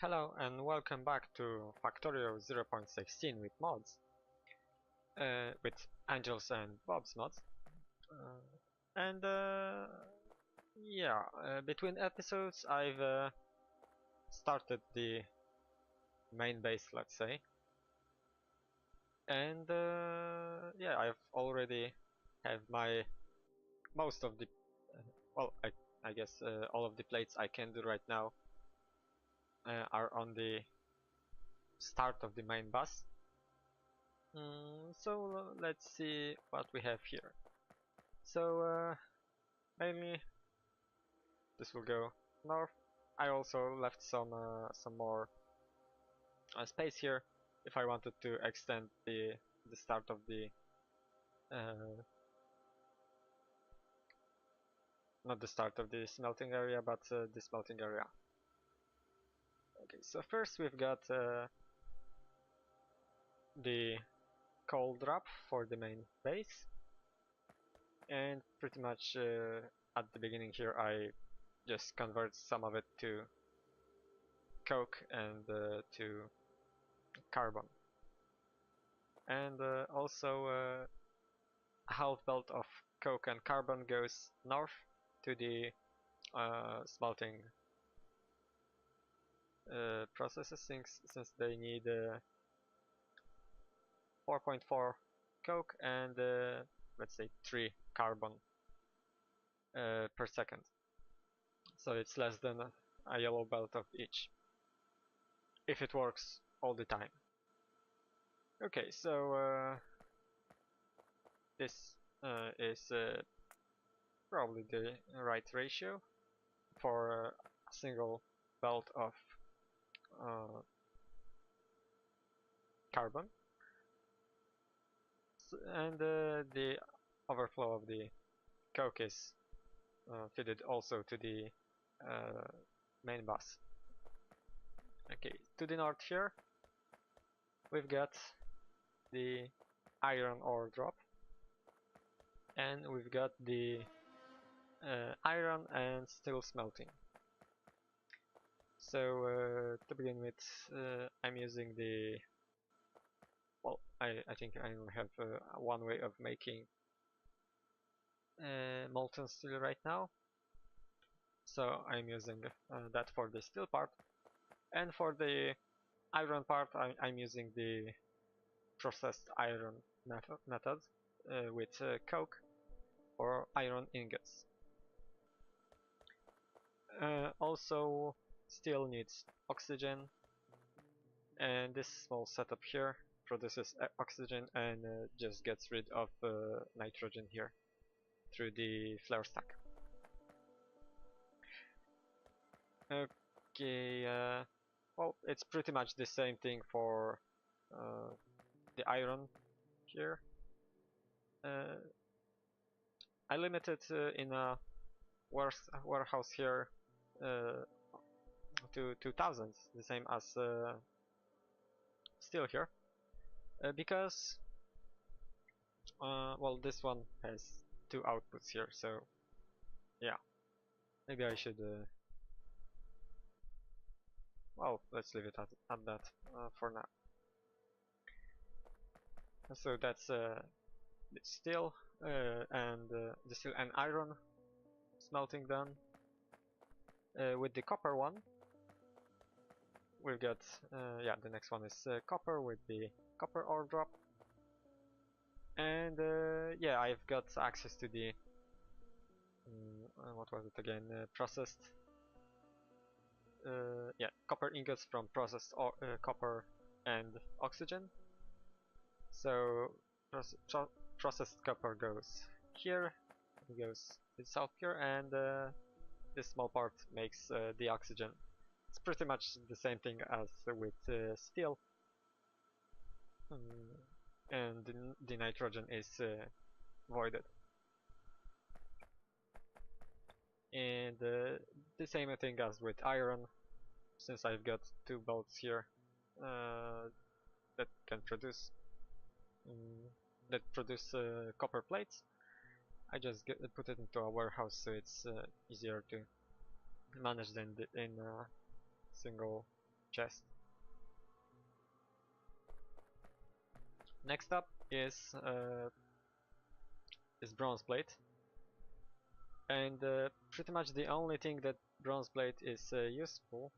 Hello and welcome back to Factorio 0.16 with mods, with Angels and Bob's mods. And yeah, between episodes I've started the main base, let's say. And yeah, I've already have my most of the, well, I guess all of the plates I can do right now are on the start of the main bus. So let's see what we have here. So mainly this will go north. I also left some more space here if I wanted to extend the start of the not the start of the smelting area, but the smelting area. Okay, so first we've got the coal drop for the main base, and pretty much at the beginning here I just convert some of it to coke and to carbon. And also half belt of coke and carbon goes north to the smelting processes, since they need 4.4 coke and let's say 3 carbon per second. So it's less than a yellow belt of each, if it works all the time. Okay, so this is probably the right ratio for a single belt of carbon, and the overflow of the coke is fitted also to the main bus. Okay, to the north here we've got the iron ore drop, and we've got the iron and steel smelting. So to begin with, I'm using the, well, I think I only have one way of making molten steel right now, so I'm using that for the steel part, and for the iron part I'm using the processed iron method with coke or iron ingots. Also, steel needs oxygen, and this small setup here produces oxygen and just gets rid of nitrogen here through the flare stack. Okay, well, it's pretty much the same thing for the iron here. I limited in a warehouse here to 2000, the same as steel here, because well, this one has 2 outputs here, so yeah, maybe I should well, let's leave it at that for now. So that's the steel and the steel and iron smelting done. With the copper one, we've got yeah, the next one is copper with the copper ore drop, and yeah, I've got access to the what was it again? Processed yeah, copper ingots from processed copper and oxygen. So processed copper goes here, it goes to south here, and this small part makes the oxygen. It's pretty much the same thing as with steel, and the nitrogen is voided. And the same thing as with iron, since I've got 2 belts here that can produce copper plates. I just put it into a warehouse, so it's easier to manage than in a single chest. Next up is bronze plate, and pretty much the only thing that bronze plate is useful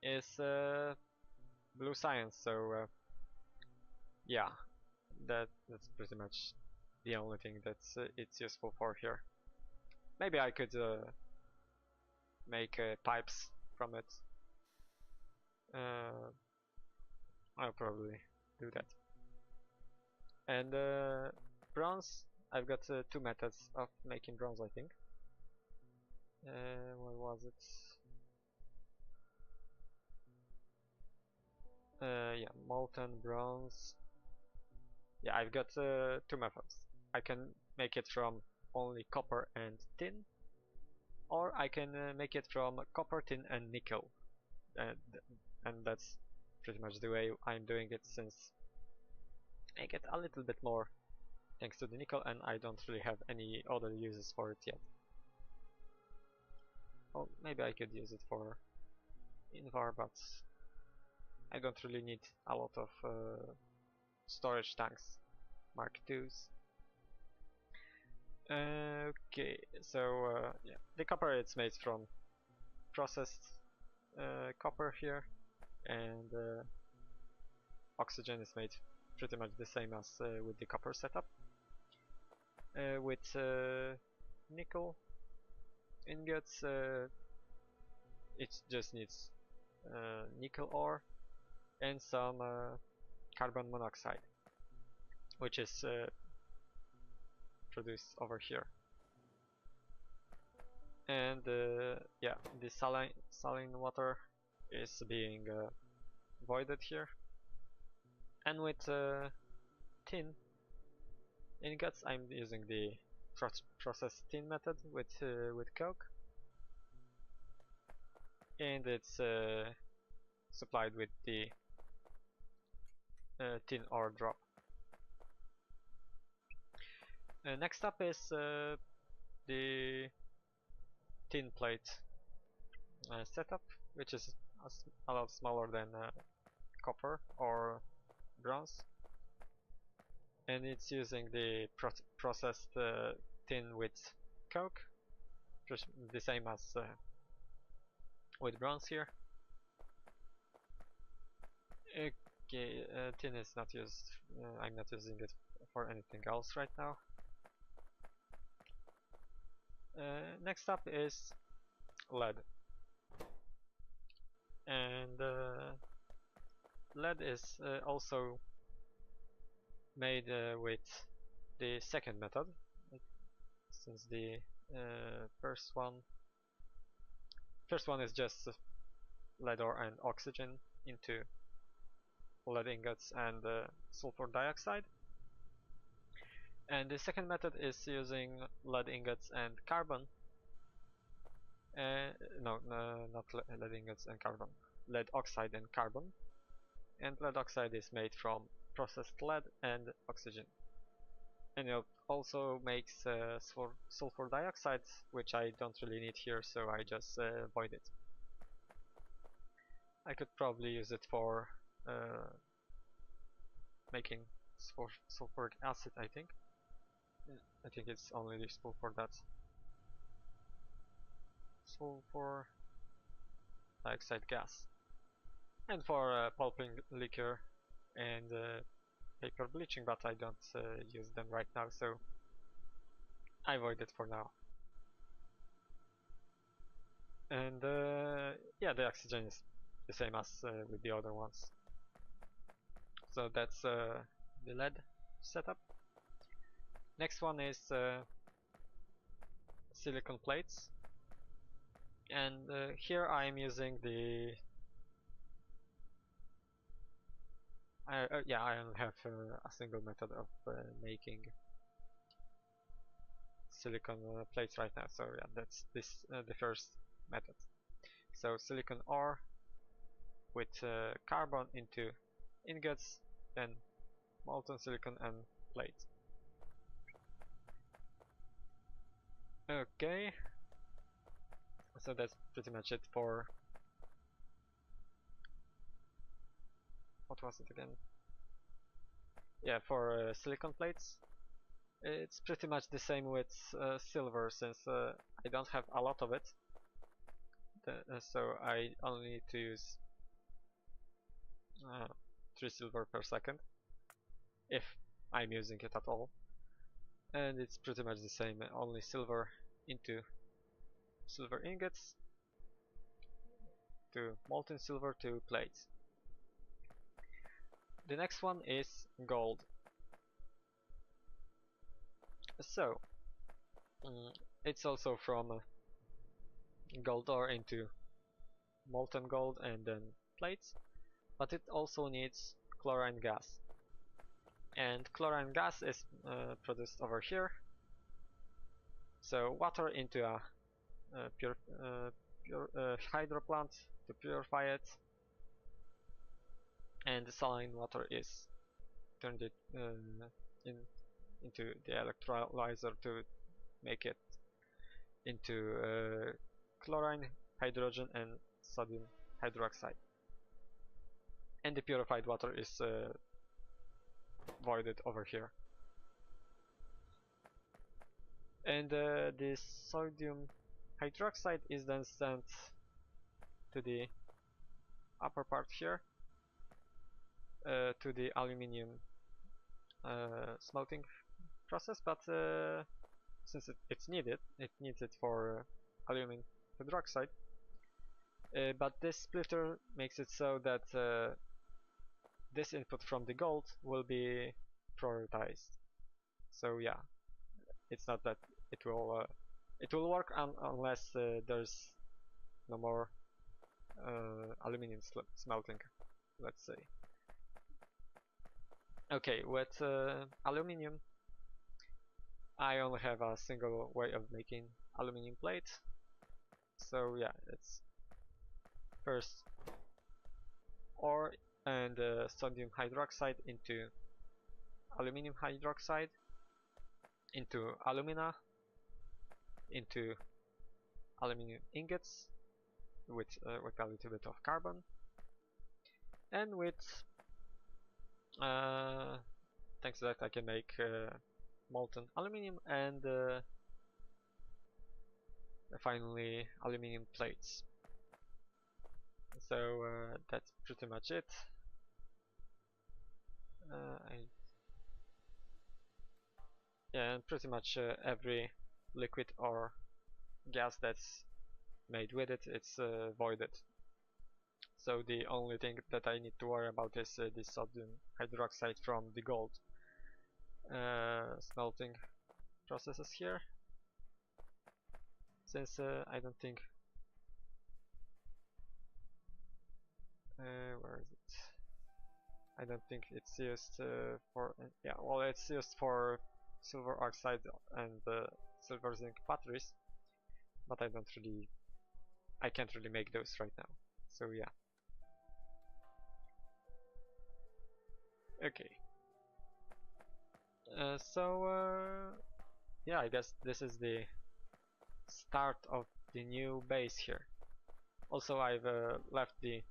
is blue science. So yeah, that's pretty much the only thing that's it's useful for here. Maybe I could make pipes from it. I'll probably do that. And bronze, I've got two methods of making bronze, I think. What was it? Yeah, molten bronze. Yeah, I've got two methods. I can make it from only copper and tin, or I can make it from copper, tin, and nickel. And that's pretty much the way I'm doing it, since I get a little bit more thanks to the nickel, and I don't really have any other uses for it yet. Well, maybe I could use it for Invar, but I don't really need a lot of storage tanks, Mark IIs. Okay, so yeah, the copper it's made from processed copper here, and oxygen is made pretty much the same as with the copper setup. With nickel ingots, it just needs nickel ore and some carbon monoxide, which is produced over here. And yeah, the saline water is being voided here. And with tin ingots, I'm using the processed tin method with coke, and it's supplied with the tin ore drop. Next up is the tin plate setup, which is a lot smaller than copper or bronze, and it's using the processed tin with coke, the same as with bronze here. Okay, tin is not used. I'm not using it for anything else right now. Next up is lead, and lead is also made with the second method, since the first one is just lead ore and oxygen into lead ingots and sulfur dioxide. And the second method is using lead ingots and carbon. No, not lead ingots and carbon. Lead oxide and carbon. And lead oxide is made from processed lead and oxygen. And it also makes sulfur dioxide, which I don't really need here, so I just void it. I could probably use it for making sulfuric acid, I think. I think it's only useful for that. Sulfur dioxide gas. And for pulping liquor and paper bleaching, but I don't use them right now, so I avoid it for now. And yeah, the oxygen is the same as with the other ones. So that's the lead setup. Next one is silicon plates, and here I'm using the yeah, I only have a single method of making silicon plates right now, so yeah, that's the first method. So silicon ore with carbon into ingots, then molten silicon and plate. Okay, so that's pretty much it for what was it again? Yeah, for silicon plates. It's pretty much the same with silver, since I don't have a lot of it. So I only need to use 3 silver per second, if I'm using it at all. And it's pretty much the same, only silver into silver ingots to molten silver to plates. The next one is gold. So it's also from gold ore into molten gold and then plates, but it also needs chlorine gas. And chlorine gas is produced over here. So water into a pure hydro plant to purify it, and the saline water is turned into the electrolyzer to make it into chlorine, hydrogen, and sodium hydroxide. And the purified water is voided over here. And the sodium hydroxide is then sent to the upper part here, to the aluminium smelting process, but since it's needed, it needs it for aluminum hydroxide. But this splitter makes it so that this input from the gold will be prioritized. So yeah, it's not that it will work unless there's no more aluminum smelting, let's say. Okay, with aluminum, I only have a single way of making aluminum plate. So yeah, it's first ore and sodium hydroxide into aluminum hydroxide, into alumina, into aluminum ingots with a little bit of carbon, and with thanks to that I can make molten aluminum and finally aluminum plates. So that's pretty much it. Yeah, and pretty much every liquid or gas that's made with it, it's voided. So the only thing that I need to worry about is the sodium hydroxide from the gold smelting processes here, since I don't think where is it? I don't think it's used for yeah, well, it's used for silver oxide and silver zinc batteries, but I can't really make those right now. So yeah. Okay. Yeah, I guess this is the start of the new base here. Also, I've left the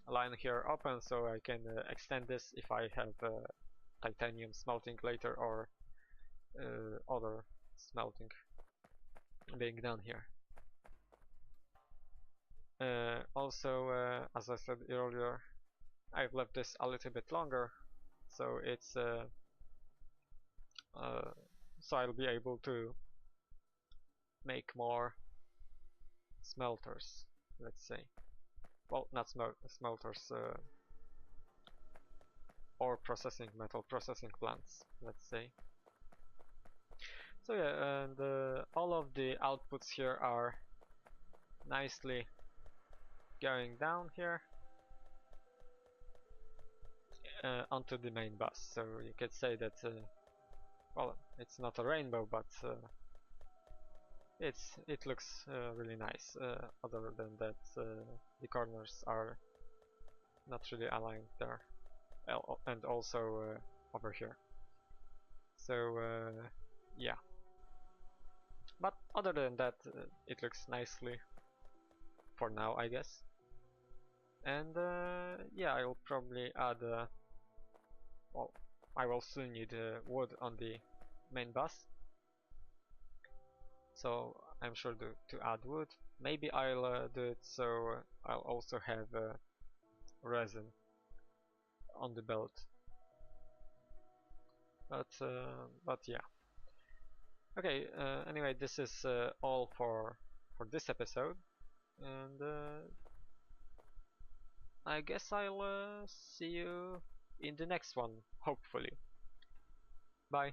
line here open so I can extend this if I have titanium smelting later or other smelting being done here. Also, as I said earlier, I've left this a little bit longer, so it's so I'll be able to make more smelters, let's say. Well, not smelters, or metal processing plants, let's say. So yeah, and all of the outputs here are nicely going down here onto the main bus. So you could say that, well, it's not a rainbow, but it looks really nice. Other than that, the corners are not really aligned there, and also over here. So yeah. But other than that, it looks nicely for now, I guess. And yeah, I will probably add well, I will soon need wood on the main bus, so I'm sure to add wood. Maybe I'll do it so I'll also have resin on the belt. But yeah. Okay. Anyway, this is all for this episode, and I guess I'll see you in the next one, hopefully. Bye.